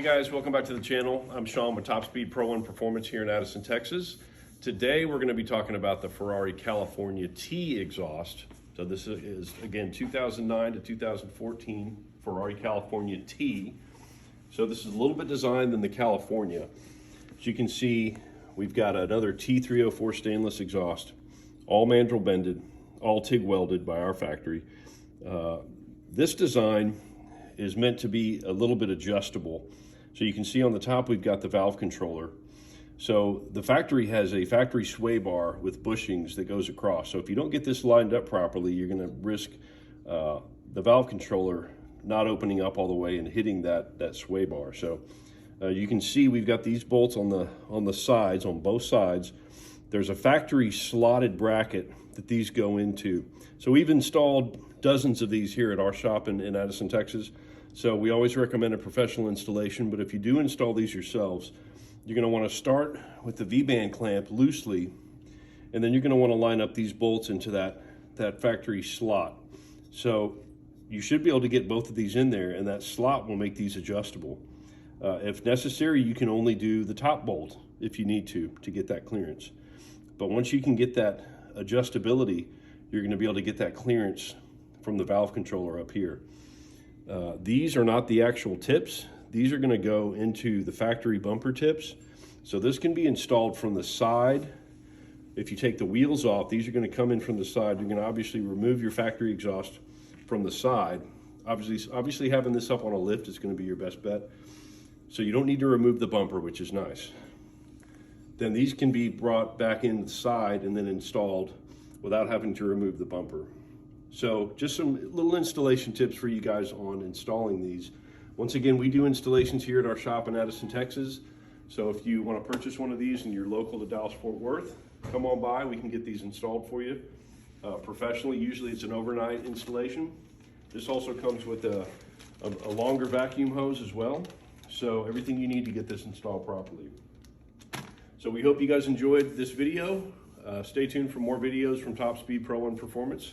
Hey guys, welcome back to the channel. I'm Sean with Top Speed Pro 1 Performance here in Addison, Texas. Today we're going to be talking about the Ferrari California T exhaust. So this is again 2009 to 2014 Ferrari California T. So this is a little bit designed than the California. As you can see, we've got another T304 stainless exhaust, all mandrel bended, all TIG welded by our factory. This design is meant to be a little bit adjustable. So you can see on the top we've got the valve controller. So the factory has a factory sway bar with bushings that goes across. So if you don't get this lined up properly, you're going to risk the valve controller not opening up all the way and hitting that sway bar. So you can see we've got these bolts on the sides, on both sides. There's a factory slotted bracket that these go into. So we've installed dozens of these here at our shop in Addison, Texas. So we always recommend a professional installation, but if you do install these yourselves, you're going to want to start with the V-band clamp loosely, and then you're going to want to line up these bolts into that factory slot. So you should be able to get both of these in there, and that slot will make these adjustable. If necessary, you can only do the top bolt if you need to get that clearance. But once you can get that adjustability, you're going to be able to get that clearance from the valve controller up here. These are not the actual tips. These are going to go into the factory bumper tips. So this can be installed from the side. If you take the wheels off, these are going to come in from the side. You're going to obviously remove your factory exhaust from the side. Obviously having this up on a lift is going to be your best bet. So you don't need to remove the bumper, which is nice. Then these can be brought back in the side and then installed without having to remove the bumper. So just some little installation tips for you guys on installing these. Once again, we do installations here at our shop in Addison, Texas. So if you want to purchase one of these and you're local to Dallas-Fort Worth, come on by. We can get these installed for you professionally. Usually it's an overnight installation. This also comes with a longer vacuum hose as well. So everything you need to get this installed properly. So we hope you guys enjoyed this video. Stay tuned for more videos from Top Speed Pro 1 Performance.